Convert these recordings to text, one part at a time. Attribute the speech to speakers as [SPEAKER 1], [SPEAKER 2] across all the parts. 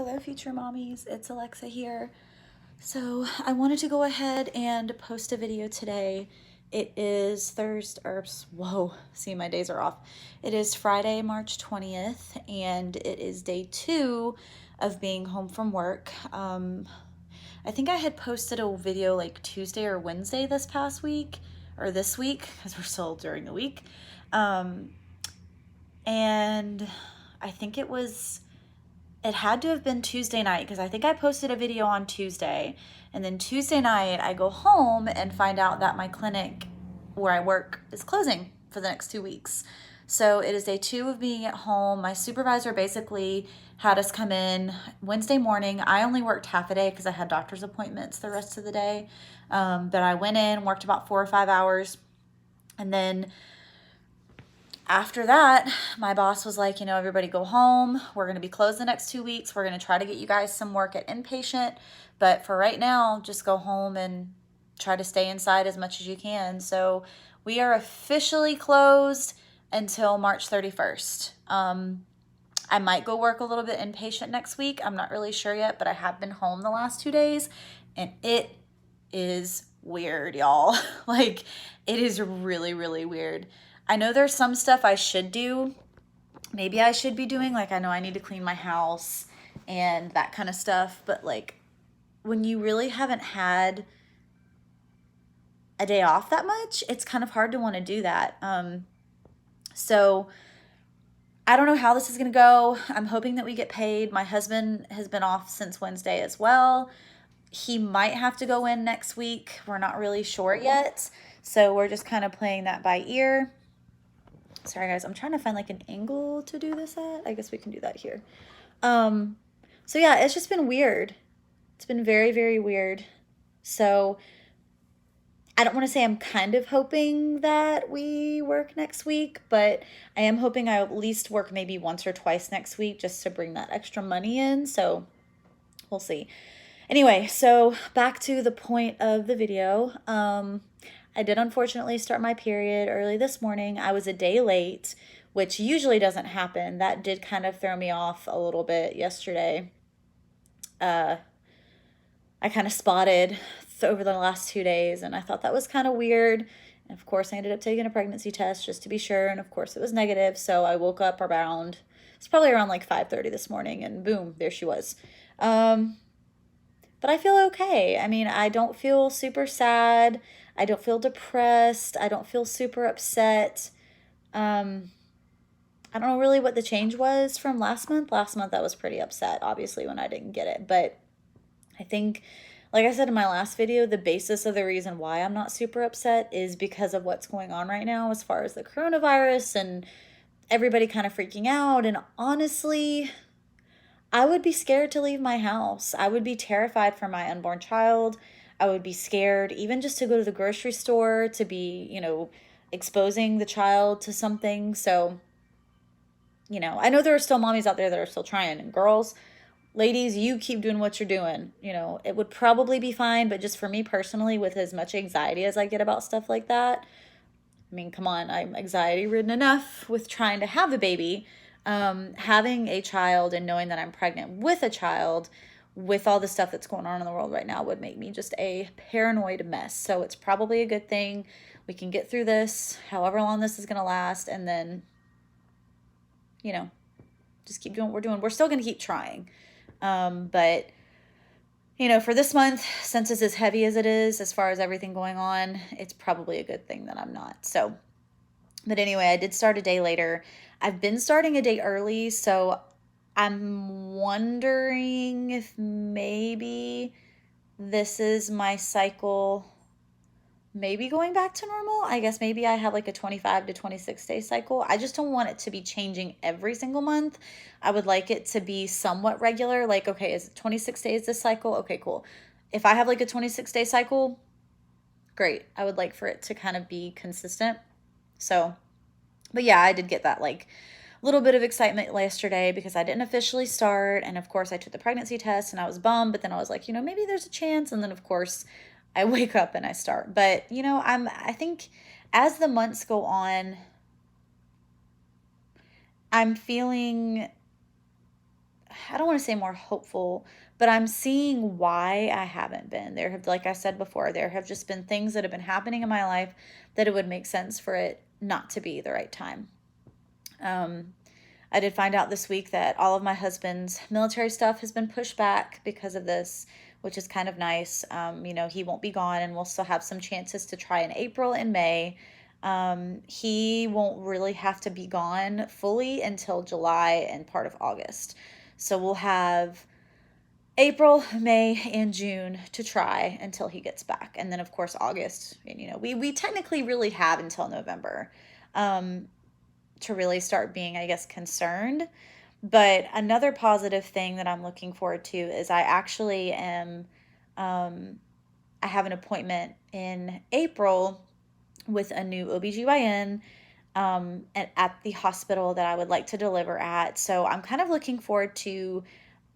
[SPEAKER 1] Hello, future mommies. It's Alexa here. So, I wanted to go ahead and post a video today. It is Thursday, whoa, see, my days are off. It is Friday, March 20th, and it is day 2 of being home from work. I think I had posted a video like Tuesday or Wednesday this past week, or this week, because we're still during the week. And I think it had to have been Tuesday night because I think I posted a video on Tuesday, and then Tuesday night I go home and find out that my clinic where I work is closing for the next 2 weeks. So it is day 2 of being at home. My supervisor basically had us come in Wednesday morning. I only worked half a day because I had doctor's appointments the rest of the day. But I went in, worked about 4 or 5 hours, and then after that, my boss was like, everybody go home. We're going to be closed the next 2 weeks. We're going to try to get you guys some work at inpatient. But for right now, just go home and try to stay inside as much as you can. So we are officially closed until March 31st. I might go work a little bit inpatient next week. I'm not really sure yet, but I have been home the last 2 days, and it is weird, y'all. Like, it is really, really weird. I know there's some stuff I should do. Maybe I should be doing, like, I know I need to clean my house and that kind of stuff. But, like, when you really haven't had a day off that much, it's kind of hard to want to do that. So I don't know how this is going to go. I'm hoping that we get paid. My husband has been off since Wednesday as well. He might have to go in next week. We're not really sure yet. So we're just kind of playing that by ear. Sorry guys, I'm trying to find like an angle to do this at. I guess we can do that here. So yeah, it's just been weird. It's been very, very weird. So I don't want to say I'm kind of hoping that we work next week, but I am hoping I at least work maybe once or twice next week just to bring that extra money in. So we'll see. Anyway, so back to the point of the video. I did unfortunately start my period early this morning. I was a day late, which usually doesn't happen. That did kind of throw me off a little bit yesterday. I kind of spotted over the last 2 days, and I thought that was kind of weird. And of course, I ended up taking a pregnancy test just to be sure, and of course it was negative. So I woke up it's probably around like 5:30 this morning, and boom, there she was. But I feel okay. I mean, I don't feel super sad. I don't feel depressed. I don't feel super upset. I don't know really what the change was from last month. Last month I was pretty upset, obviously, when I didn't get it. But I think, like I said in my last video, the basis of the reason why I'm not super upset is because of what's going on right now as far as the coronavirus and everybody kind of freaking out. And honestly, I would be scared to leave my house. I would be terrified for my unborn child. I would be scared even just to go to the grocery store, to be, exposing the child to something. So, I know there are still mommies out there that are still trying. And girls, ladies, you keep doing what you're doing. It would probably be fine. But just for me personally, with as much anxiety as I get about stuff like that, I mean, come on, I'm anxiety ridden enough with trying to have a baby. Having a child and knowing that I'm pregnant with a child, with all the stuff that's going on in the world right now, would make me just a paranoid mess. So it's probably a good thing. We can get through this, however long this is going to last, and then, just keep doing what we're doing. We're still going to keep trying. But, for this month, since it's as heavy as it is, as far as everything going on, it's probably a good thing that I'm not. So, but anyway, I did start a day later. I've been starting a day early, so I'm wondering if maybe this is my cycle maybe going back to normal. I guess maybe I have like a 25 to 26 day cycle. I just don't want it to be changing every single month. I would like it to be somewhat regular. Like, okay, is it 26 days this cycle? Okay, cool. If I have like a 26-day cycle, great. I would like for it to kind of be consistent. So, but yeah, I did get that like little bit of excitement yesterday because I didn't officially start. And of course I took the pregnancy test and I was bummed, but then I was like, maybe there's a chance. And then of course I wake up and I start. But, I think as the months go on, I'm feeling I don't want to say more hopeful, but I'm seeing why I haven't been. There have, like I said before, there have just been things that have been happening in my life that it would make sense for it not to be the right time. I did find out this week that all of my husband's military stuff has been pushed back because of this, which is kind of nice. He won't be gone, and we'll still have some chances to try in April and May. He won't really have to be gone fully until July and part of August. So we'll have April, May, and June to try until he gets back. And then, of course, August. And, we technically really have until November to really start being, I guess, concerned. But another positive thing that I'm looking forward to is I actually am, I have an appointment in April with a new OBGYN at the hospital that I would like to deliver at. So I'm kind of looking forward to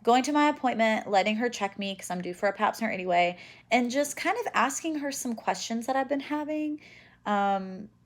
[SPEAKER 1] going to my appointment, letting her check me because I'm due for a pap smear anyway, and just kind of asking her some questions that I've been having,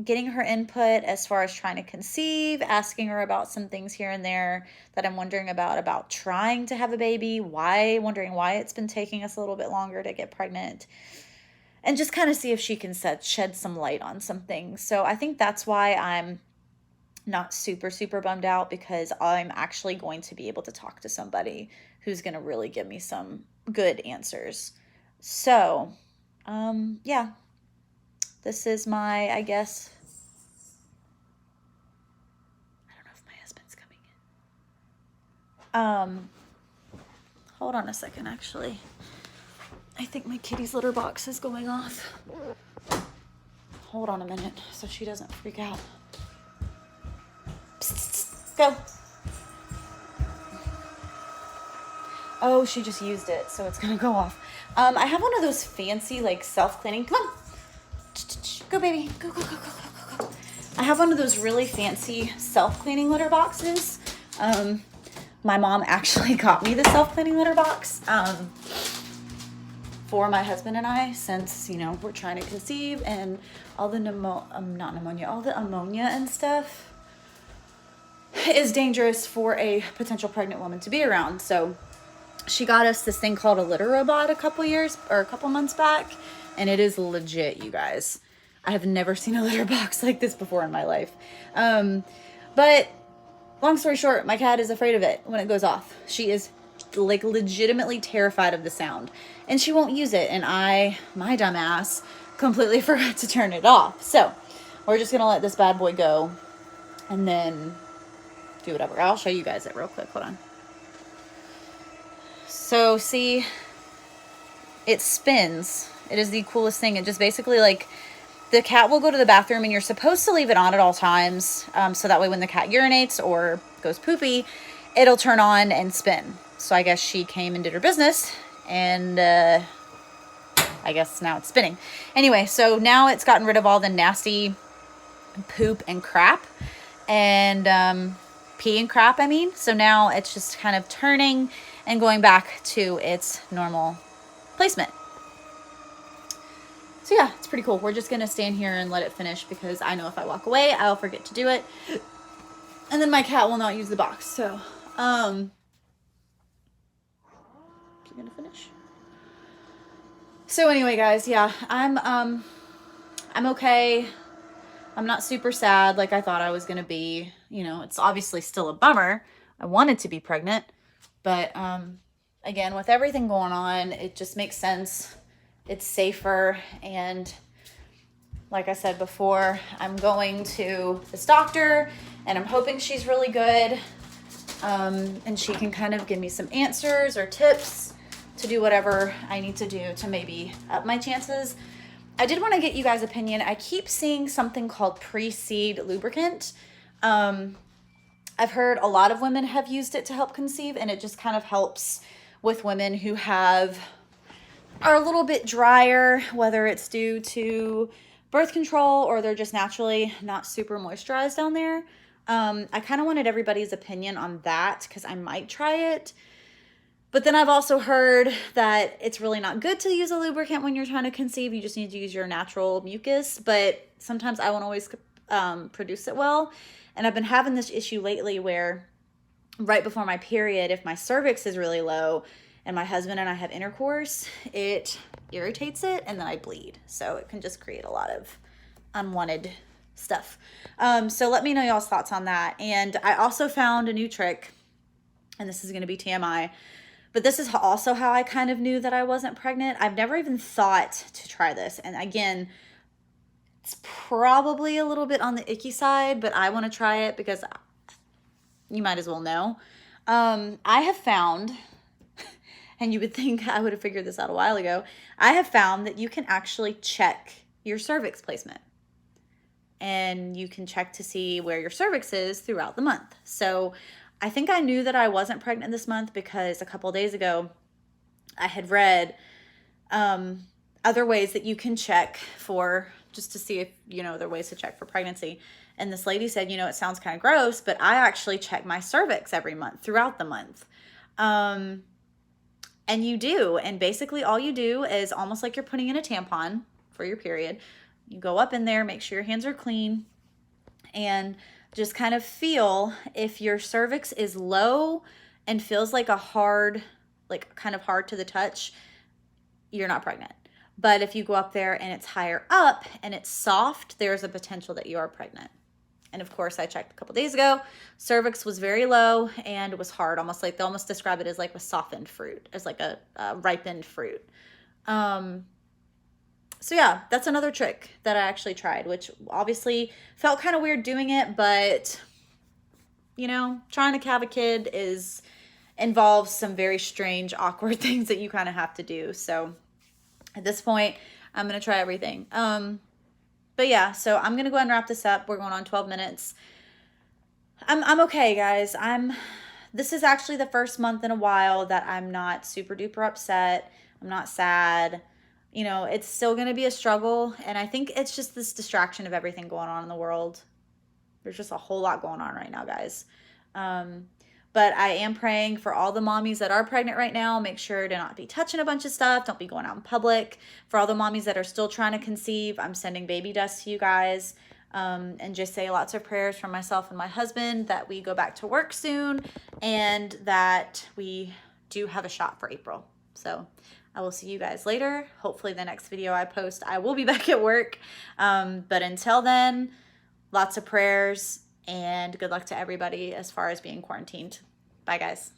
[SPEAKER 1] getting her input as far as trying to conceive, asking her about some things here and there that I'm wondering about trying to have a baby, wondering why it's been taking us a little bit longer to get pregnant, and just kind of see if she can shed some light on some things. So I think that's why I'm not super, super bummed out, because I'm actually going to be able to talk to somebody who's going to really give me some good answers. So, yeah, this is my, I guess, I don't know if my husband's coming in. Hold on a second, actually. I think my kitty's litter box is going off. Hold on a minute so she doesn't freak out. Psst, go. Oh, she just used it, so it's gonna go off. I have one of those fancy, like, self-cleaning. Come on. Go, baby. Go, go, go, go, go, go, go. I have one of those really fancy self-cleaning litter boxes. My mom actually got me the self-cleaning litter box for my husband and I, since, we're trying to conceive, and all the all the ammonia and stuff is dangerous for a potential pregnant woman to be around. So she got us this thing called a litter robot a couple months back, and it is legit, you guys. I have never seen a litter box like this before in my life. But long story short, my cat is afraid of it when it goes off. She is like legitimately terrified of the sound, and she won't use it. And my dumb ass, completely forgot to turn it off. So we're just gonna let this bad boy go, and then do whatever. I'll show you guys it real quick. Hold on. So see, it spins. It is the coolest thing. It just basically, like, the cat will go to the bathroom, and you're supposed to leave it on at all times, so that way when the cat urinates or goes poopy, it'll turn on and spin. So I guess she came and did her business, and I guess now it's spinning. Anyway, so now it's gotten rid of all the nasty poop and crap, and pee and crap, I mean. So now it's just kind of turning and going back to its normal placement. So yeah, it's pretty cool. We're just going to stand here and let it finish, because I know if I walk away, I'll forget to do it. And then my cat will not use the box. So, you going to finish? So anyway, guys, yeah, I'm okay. I'm not super sad like I thought I was going to be. It's obviously still a bummer. I wanted to be pregnant, but again, with everything going on, it just makes sense. It's safer, and like I said before, I'm going to this doctor, and I'm hoping she's really good, and she can kind of give me some answers or tips to do whatever I need to do to maybe up my chances. I did want to get you guys' opinion. I keep seeing something called pre-seed lubricant. I've heard a lot of women have used it to help conceive, and it just kind of helps with women who are a little bit drier, whether it's due to birth control or they're just naturally not super moisturized down there. I kind of wanted everybody's opinion on that, because I might try it. But then I've also heard that it's really not good to use a lubricant when you're trying to conceive. You just need to use your natural mucus, but sometimes I won't always produce it well. And I've been having this issue lately where right before my period, if my cervix is really low and my husband and I have intercourse, it irritates it and then I bleed. So it can just create a lot of unwanted stuff. So let me know y'all's thoughts on that. And I also found a new trick, and this is going to be TMI, but this is also how I kind of knew that I wasn't pregnant. I've never even thought to try this. And again, it's probably a little bit on the icky side, but I want to try it because you might as well know. I have found, and you would think I would have figured this out a while ago, I have found that you can actually check your cervix placement. And you can check to see where your cervix is throughout the month. So I think I knew that I wasn't pregnant this month because a couple of days ago I had read other ways that you can check for, just to see if, there are ways to check for pregnancy. And this lady said, it sounds kind of gross, but I actually check my cervix every month throughout the month. And you do. And basically all you do is almost like you're putting in a tampon for your period. You go up in there, make sure your hands are clean, and just kind of feel if your cervix is low and feels like kind of hard to the touch, you're not pregnant. But if you go up there and it's higher up and it's soft, there's a potential that you are pregnant. And of course, I checked a couple days ago. Cervix was very low and it was hard, almost like they almost describe it as like a softened fruit, as like a ripened fruit. So yeah, that's another trick that I actually tried, which obviously felt kind of weird doing it, but trying to have a kid involves some very strange, awkward things that you kind of have to do. So at this point, I'm going to try everything. But yeah, so I'm going to go ahead and wrap this up. We're going on 12 minutes. I'm okay, guys. This is actually the first month in a while that I'm not super duper upset. I'm not sad. It's still going to be a struggle. And I think it's just this distraction of everything going on in the world. There's just a whole lot going on right now, guys. But I am praying for all the mommies that are pregnant right now. Make sure to not be touching a bunch of stuff. Don't be going out in public. For all the mommies that are still trying to conceive, I'm sending baby dust to you guys. And just say lots of prayers for myself and my husband that we go back to work soon and that we do have a shot for April. So I will see you guys later. Hopefully the next video I post, I will be back at work. But until then, lots of prayers and good luck to everybody as far as being quarantined. Bye, guys.